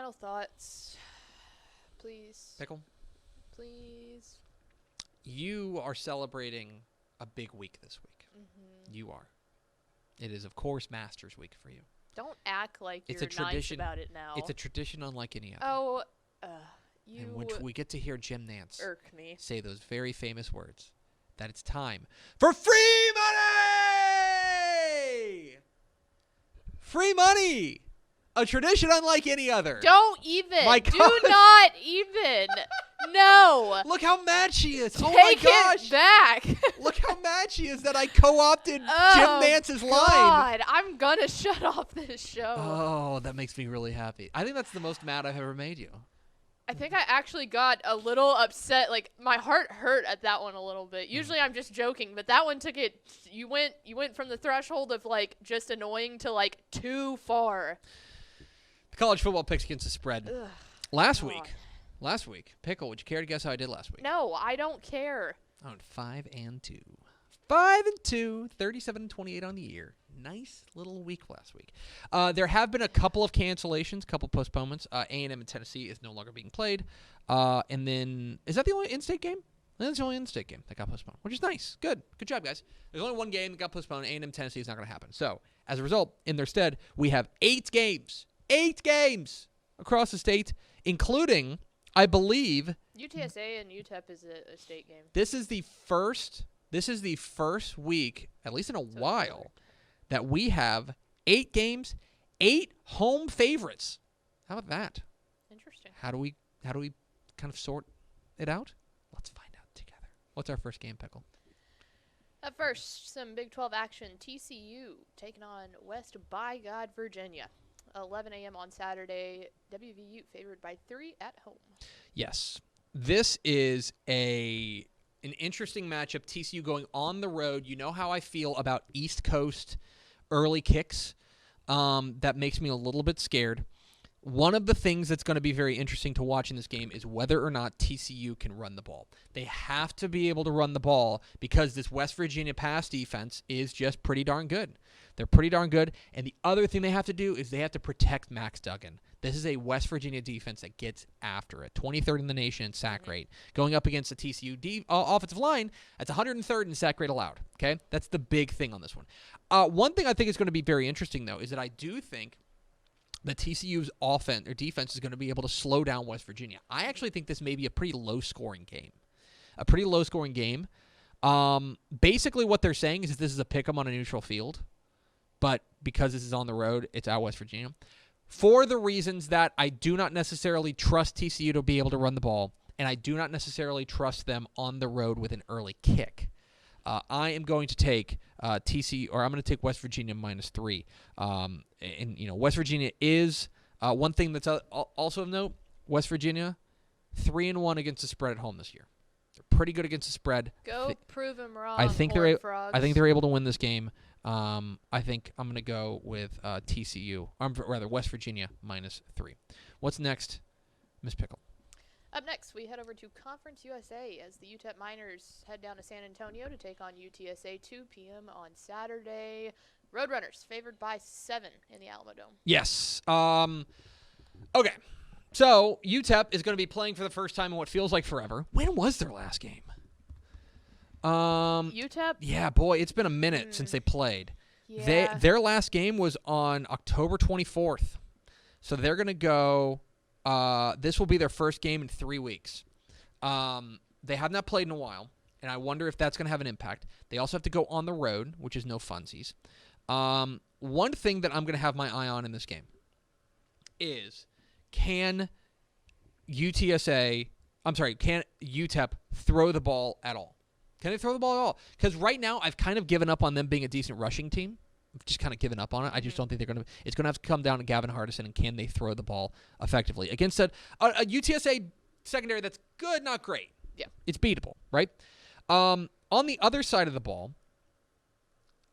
final thoughts, please. Pickle, Please. you are celebrating a big week this week. Mm-hmm. You are. It is, of course, Masters Week for you. Don't act like It's you're a tradition. nice about it now. It's a tradition unlike any other. Oh, you in which we get to hear Jim Nance irk me. say those very famous words, that it's time for free money! Free money! A tradition unlike any other. Don't even. My Do God. not even. No. Look how mad she is. Oh Take my gosh. it back. Look how mad she is that I co-opted Jim Nance's line. God, I'm going to shut off this show. Oh, that makes me really happy. I think that's the most mad I've ever made you. I think I actually got a little upset. Like, my heart hurt at that one a little bit. Usually I'm just joking, but that one took it. You went from the threshold of, like, just annoying to, like, too far. College football picks against the spread. Ugh, Last God. week, Pickle, would you care to guess how I did last week? No, I don't care. I went 5-2. 5-2, 37-28 on the year. Nice little week last week. There have been a couple of cancellations, couple postponements. A&M in Tennessee is no longer being played. And then, is that the only in-state game? That's the only in-state game that got postponed, which is nice. Good job, guys. There's only one game that got postponed. A&M Tennessee is not going to happen. So, as a result, in their stead, we have 8 games. 8 games across the state, including, I believe, UTSA and UTEP is a state game. This is the first week, at least in a while, that we have 8 games, 8 home favorites. How about that? Interesting. How do we kind of sort it out? Let's find out together. What's our first game, Pickle? At first, some Big 12 action. TCU taking on West by God, Virginia. 11 a.m. on Saturday. WVU favored by 3 at home. Yes. This is an interesting matchup. TCU going on the road. You know how I feel about East Coast early kicks. That makes me a little bit scared. One of the things that's going to be very interesting to watch in this game is whether or not TCU can run the ball. They have to be able to run the ball because this West Virginia pass defense is just pretty darn good. They're pretty darn good. And the other thing they have to do is they have to protect Max Duggan. This is a West Virginia defense that gets after it. 23rd in the nation in sack rate. Going up against the TCU offensive line, that's 103rd in sack rate allowed. Okay, that's the big thing on this one. One thing I think is going to be very interesting, though, is that I do think that TCU's offense or defense is going to be able to slow down West Virginia. I actually think this may be a pretty low-scoring game. Basically, what they're saying is this is a pick 'em on a neutral field. But because this is on the road, it's at West Virginia. For the reasons that I do not necessarily trust TCU to be able to run the ball, and I do not necessarily trust them on the road with an early kick. I am going to take TCU, or I'm going to take West Virginia -3. And West Virginia is one thing that's also of note. West Virginia 3-1 against the spread at home this year. They're pretty good against the spread. Prove them wrong. I think Horned they're Frogs. I think they're able to win this game. I think I'm going to go with TCU, or rather West Virginia -3. What's next, Miss Pickle? Up next, we head over to Conference USA as the UTEP Miners head down to San Antonio to take on UTSA 2 p.m. on Saturday. Roadrunners favored by 7 in the Alamo Dome. Yes. Okay. So UTEP is going to be playing for the first time in what feels like forever. When was their last game? UTEP? Yeah, boy, it's been a minute since they played. Yeah. Their last game was on October 24th. So they're going to go this will be their first game in 3 weeks. They have not played in a while, and I wonder if that's going to have an impact. They also have to go on the road, which is no funsies. One thing that I'm going to have my eye on in this game is can UTEP throw the ball at all? Can they throw the ball at all? Because right now, I've kind of given up on them being a decent rushing team. I've just kind of given up on it. I just don't think they're going to. It's going to have to come down to Gavin Hardison, and can they throw the ball effectively against a UTSA secondary that's good, not great. Yeah, it's beatable, right? On the other side of the ball,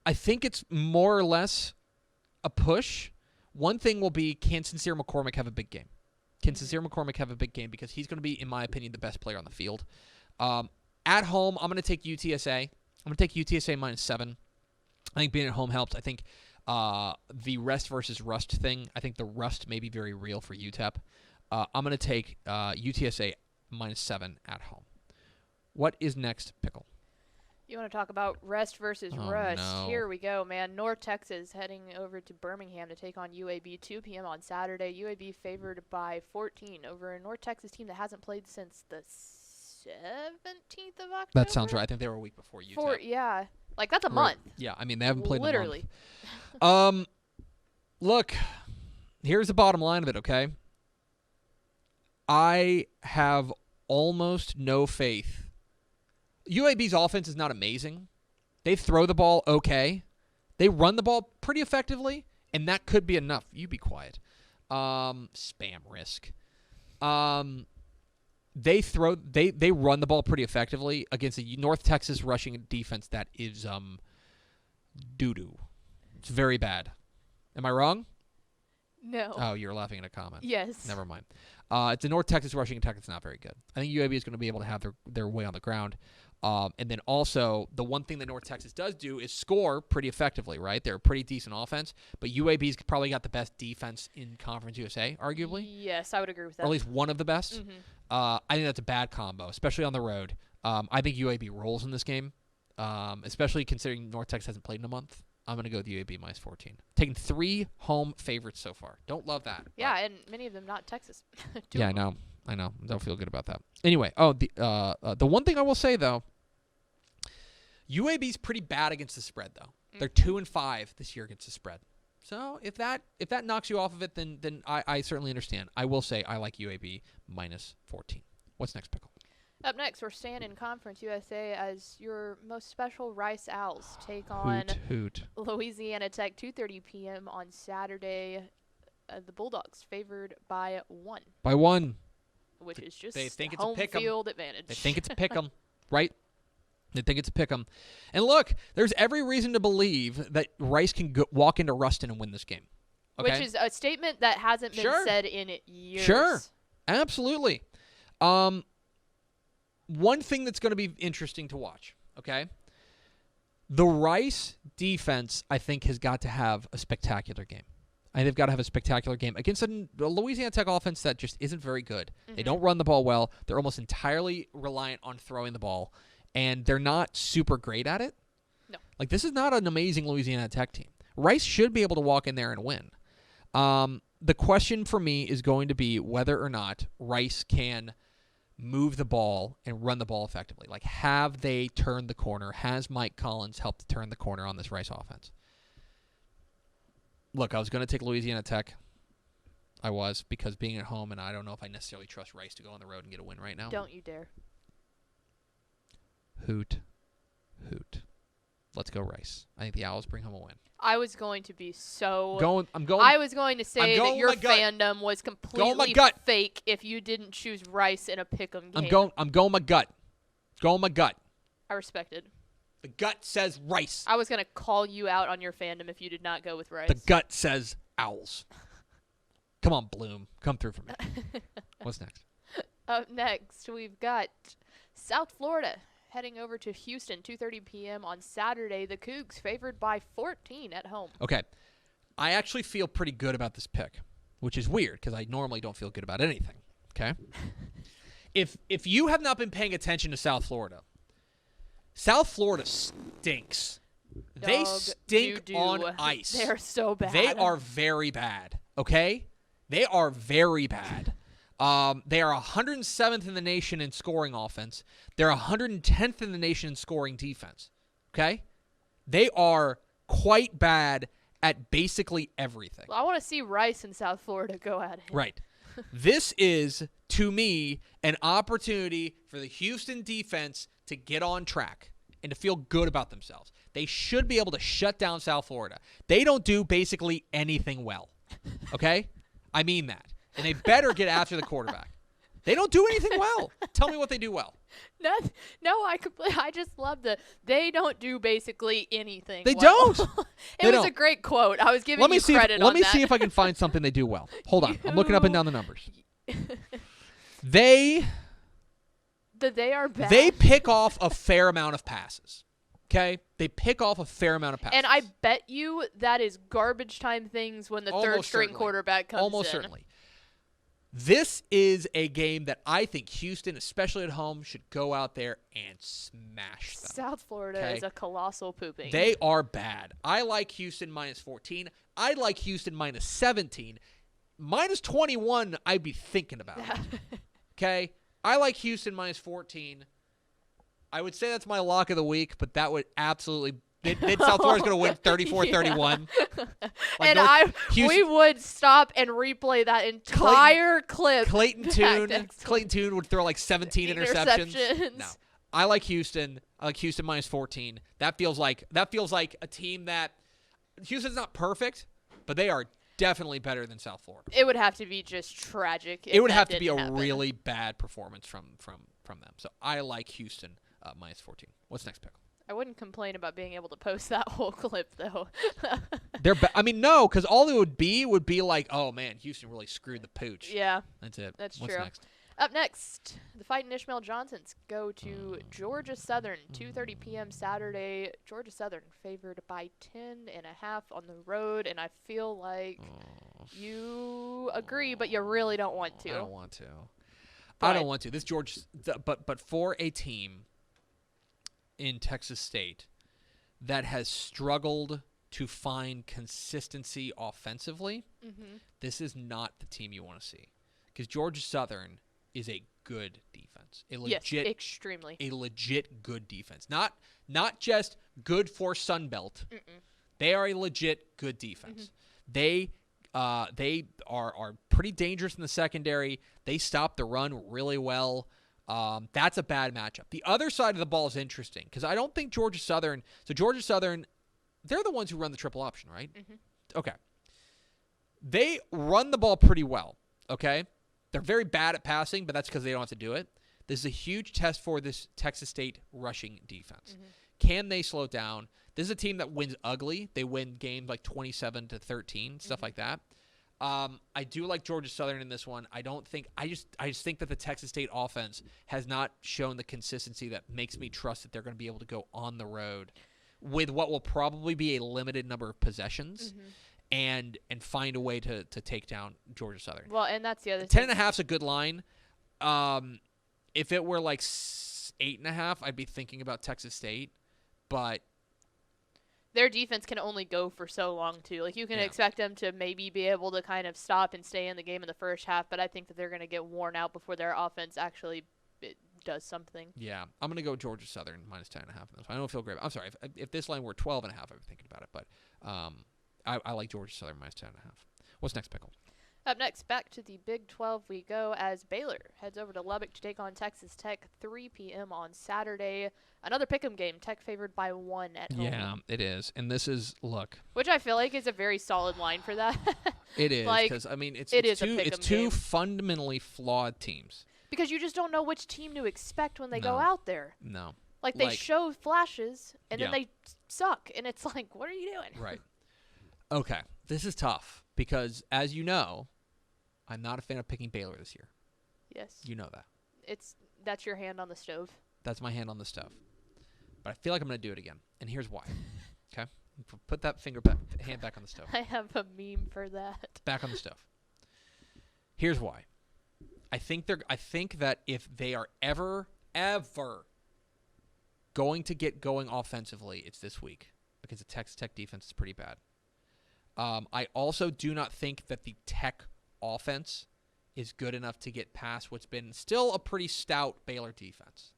I think it's more or less a push. One thing will be, can Sincere McCormick have a big game? Can Sincere McCormick have a big game? Because he's going to be, in my opinion, the best player on the field. At home, I'm going to take UTSA. I'm going to take UTSA -7. I think being at home helps. I think The rest versus rust thing, I think the rust may be very real for UTEP. I'm going to take UTSA -7 at home. What is next, Pickle? You want to talk about rest versus rust? No. Here we go, man. North Texas heading over to Birmingham to take on UAB 2 p.m. on Saturday. UAB favored by 14 over a North Texas team that hasn't played since the 17th of October. That sounds right. I think they were a week before UTEP. Yeah. Like, that's a month. Yeah, I mean, they haven't played Literally. in a month. Look, here's the bottom line of it, okay? I have almost no faith. UAB's offense is not amazing. They throw the ball okay. They run the ball pretty effectively, and that could be enough. You be quiet. Spam risk. They run the ball pretty effectively against a North Texas rushing defense that is doo-doo. It's very bad. Am I wrong? No. Oh, you're laughing at a comment. Yes. Never mind. It's a North Texas rushing attack that's not very good. I think UAB is going to be able to have their way on the ground. And then also, the one thing that North Texas does do is score pretty effectively, right? They're a pretty decent offense, but UAB's probably got the best defense in Conference USA, arguably. Yes, I would agree with that. Or at least one of the best. Mm-hmm. I think that's a bad combo, especially on the road. I think UAB rolls in this game, especially considering North Texas hasn't played in a month. I'm going to go with UAB -14. Taking 3 home favorites so far. Don't love that. Yeah, and many of them not Texas. Yeah, I know. Don't feel good about that. Anyway, the one thing I will say, though, UAB's pretty bad against the spread, though. They're 2-5 this year against the spread. So if that knocks you off of it, then I certainly understand. I will say I like UAB -14. What's next, Pickle? Up next, we're staying in Conference USA as your most special Rice Owls take on Hoot. Louisiana Tech, 2:30 p.m. on Saturday. The Bulldogs favored by 1. By 1. Which is just they think it's home a pick 'em. field advantage. They think it's a pick 'em, right? They think it's a pick 'em. And look, there's every reason to believe that Rice can walk into Ruston and win this game. Okay? Which is a statement that hasn't been said in years. Sure. Absolutely. One thing that's going to be interesting to watch, okay? The Rice defense, I think, has got to have a spectacular game. I think they've got to have a spectacular game against a Louisiana Tech offense that just isn't very good. Mm-hmm. They don't run the ball well. They're almost entirely reliant on throwing the ball, and they're not super great at it. No. Like, this is not an amazing Louisiana Tech team. Rice should be able to walk in there and win. The question for me is going to be whether or not Rice can move the ball and run the ball effectively. Like, have they turned the corner? Has Mike Collins helped to turn the corner on this Rice offense? Look, I was going to take Louisiana Tech. I was, because being at home, and I don't know if I necessarily trust Rice to go on the road and get a win right now. Don't you dare. Hoot. Let's go Rice. I think the Owls bring home a win. I was going to be so... I was going to say that your fandom was completely fake if you didn't choose Rice in a pick'em game. I'm going my gut. Going my gut. I respect it. The gut says Rice. I was going to call you out on your fandom if you did not go with Rice. The gut says Owls. Come on, Bloom. Come through for me. What's next? Up next, we've got South Florida heading over to Houston, 2:30 p.m. on Saturday. The Cougs favored by 14 at home. Okay. I actually feel pretty good about this pick, which is weird because I normally don't feel good about anything. Okay? If you have not been paying attention to South Florida stinks. They stink on ice. They're so bad. They are very bad. Okay? They are very bad. They are 107th in the nation in scoring offense. They're 110th in the nation in scoring defense. Okay? They are quite bad at basically everything. Well, I want to see Rice in South Florida go at it. Right. This is, to me, an opportunity for the Houston defense to get on track and to feel good about themselves. They should be able to shut down South Florida. They don't do basically anything well. Okay? I mean that. And they better get after the quarterback. They don't do anything well. Tell me what they do well. I just love they don't do basically anything They well. don't. It was a great quote. I was giving you credit on that. Let me see if I can find something they do well. Hold on. I'm looking up and down the numbers. They are bad. They pick off a fair amount of passes. Okay? They pick off a fair amount of passes. And I bet you that is garbage time things when the third string certainly. quarterback comes Almost in. certainly. This is a game that I think Houston, especially at home, should go out there and smash them. South Florida is a colossal pooping. They are bad. I like Houston minus 14. I like Houston minus 17. Minus 21, I'd be thinking about it. Okay? I like Houston minus 14. I would say that's my lock of the week, but that would absolutely South Florida's going to win 34-31. And we would stop and replay that entire clip. Clayton Tune would throw like 17 interceptions. No. I like Houston. I like Houston minus 14. That feels like a team that Houston's not perfect, but they are definitely better than South Florida. It would have to be just tragic. It would have to be a happen. really bad performance from them. So I like Houston minus 14. What's next, Pickle? I wouldn't complain about being able to post that whole clip, though. No, because all it would be like, oh, man, Houston really screwed the pooch. Yeah. That's it. That's What's true. next? Up next, the Fighting Ishmael Johnsons go to Georgia Southern, 2:30 p.m. Saturday. Georgia Southern favored by 10.5 on the road, and I feel like you agree, but you really don't want to. I don't want to. I don't want to. This Georgia, but for a team in Texas State that has struggled to find consistency offensively, this is not the team you want to see. Because Georgia Southern is a good defense. Extremely. A legit good defense. Not just good for Sunbelt. They are a legit good defense. They are pretty dangerous in the secondary. They stop the run really well. That's a bad matchup. The other side of the ball is interesting because I don't think Georgia Southern. So Georgia Southern, they're the ones who run the triple option, right? Okay. They run the ball pretty well. Okay. They're very bad at passing, but that's because they don't have to do it. This is a huge test for this Texas State rushing defense. Can they slow down? This is a team that wins ugly. They win games like 27-13, stuff like that. I do like Georgia Southern in this one. I just think that the Texas State offense has not shown the consistency that makes me trust that they're going to be able to go on the road with what will probably be a limited number of possessions and find a way to take down Georgia Southern. Well, and that's the other thing. 10.5 is a good line. If it were like 8.5, I'd be thinking about Texas State, but their defense can only go for so long, too. Like, you can expect them to maybe be able to kind of stop and stay in the game in the first half, but I think that they're going to get worn out before their offense actually does something. Yeah, I'm going to go Georgia Southern minus 10.5 in this one. I don't feel great. I'm sorry. If this line were 12.5, I'd be thinking about it, but I like Georgia Southern minus 10.5. What's next, Pickle? Up next, back to the Big 12 we go as Baylor heads over to Lubbock to take on Texas Tech, 3 p.m. on Saturday. Another pick'em game, Tech favored by 1 at home. Yeah, it is. And this is, look. Which I feel like is a very solid line for that. It is, because, I mean, it's two fundamentally flawed teams. Because you just don't know which team to expect when they go out there. No. Like, they show flashes, and then they suck. And it's like, what are you doing? Right. Okay. This is tough, because, as you know, I'm not a fan of picking Baylor this year. Yes. You know that. That's your hand on the stove. That's my hand on the stove. But I feel like I'm going to do it again. And here's why. Okay? Put that hand back on the stove. I have a meme for that. Back on the stove. Here's why. I think that if they are ever going to get going offensively, it's this week. Because the Texas Tech defense is pretty bad. I also do not think that the Tech offense is good enough to get past what's been still a pretty stout Baylor defense.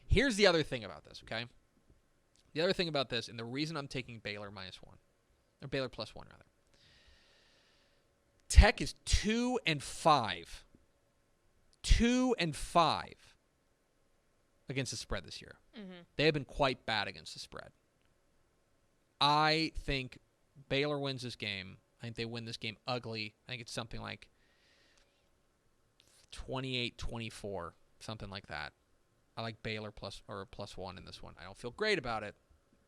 Here's the other thing about this, okay? The other thing about this, and the reason I'm taking Baylor minus 1, or Baylor plus 1, rather. Tech is 2-5. 2-5 against the spread this year. They have been quite bad against the spread. I think Baylor wins this game. I think they win this game ugly. I think it's something like 28-24, something like that. I like Baylor plus 1 in this one. I don't feel great about it,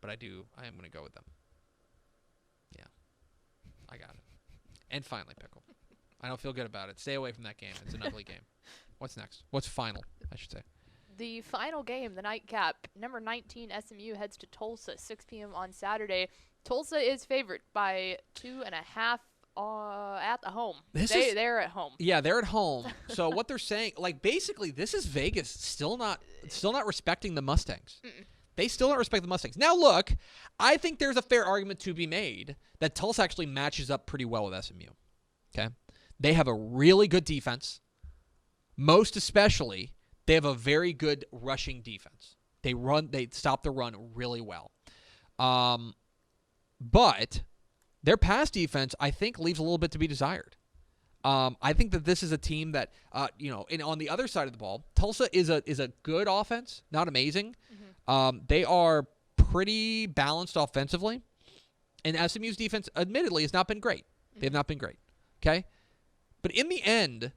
but I am going to go with them. Yeah. I got it. And finally, Pickle. I don't feel good about it. Stay away from that game. It's an ugly game. What's next? What's final, I should say. the final game, the nightcap, number 19 SMU heads to Tulsa, 6 p.m. on Saturday. Tulsa is favored by 2.5 at the home. They're at home. Yeah, they're at home. So what they're saying, like, basically, this is Vegas still not respecting the Mustangs. Mm-mm. They still don't respect the Mustangs. Now, look, I think there's a fair argument to be made that Tulsa actually matches up pretty well with SMU. Okay, they have a really good defense. Most especially, they have a very good rushing defense. They stop the run really well. But their pass defense, I think, leaves a little bit to be desired. I think that this is a team that, and on the other side of the ball, Tulsa is a good offense, not amazing. Mm-hmm. They are pretty balanced offensively, and SMU's defense, admittedly, has not been great. Mm-hmm. They have not been great. Okay, but in the end,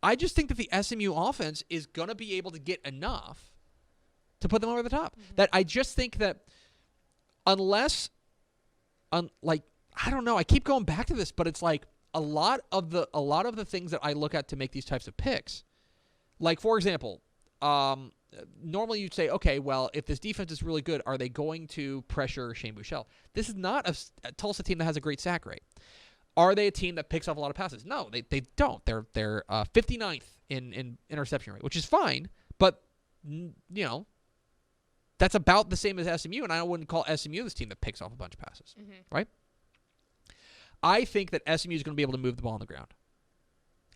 I just think that the SMU offense is gonna be able to get enough to put them over the top. Mm-hmm. That I just think that unless, I don't know, I keep going back to this, but it's like a lot of the things that I look at to make these types of picks, like for example, normally you'd say, okay, well, if this defense is really good, are they going to pressure Shane Buechele? This is not a Tulsa team that has a great sack rate. Are they a team that picks off a lot of passes? No, they don't. They're 59th in interception rate, which is fine, but that's about the same as SMU, and I wouldn't call SMU this team that picks off a bunch of passes, right? I think that SMU is going to be able to move the ball on the ground.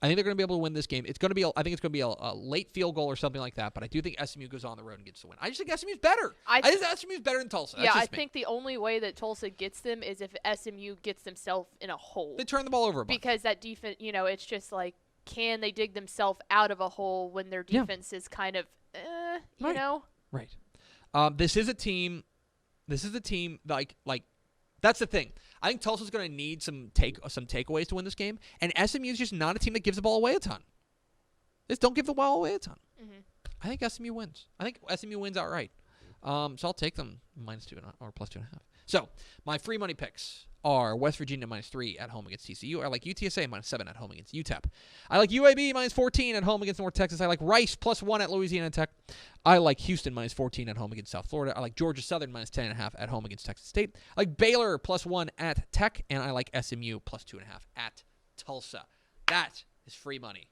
I think they're going to be able to win this game. I think it's going to be a late field goal or something like that, but I do think SMU goes on the road and gets the win. I just think SMU is better. I think SMU is better than Tulsa. Yeah, I think the only way that Tulsa gets them is if SMU gets themselves in a hole. They turn the ball over a bunch. Because that defense, it's just like, can they dig themselves out of a hole when their defense is kind of, right. know? Right. This is a team like that's the thing. I think Tulsa's going to need some takeaways to win this game, and SMU is just not a team that gives the ball away a ton. Just don't give the ball away a ton. Mm-hmm. I think SMU wins. I think SMU wins outright. So I'll take them -2 or +2.5. So my free money picks are West Virginia -3 at home against TCU. I like UTSA -7 at home against UTEP. I like UAB -14 at home against North Texas. I like Rice +1 at Louisiana Tech. I like Houston -14 at home against South Florida. I like Georgia Southern -10.5 at home against Texas State. I like Baylor +1 at Tech, and I like SMU +2.5 at Tulsa. That is free money.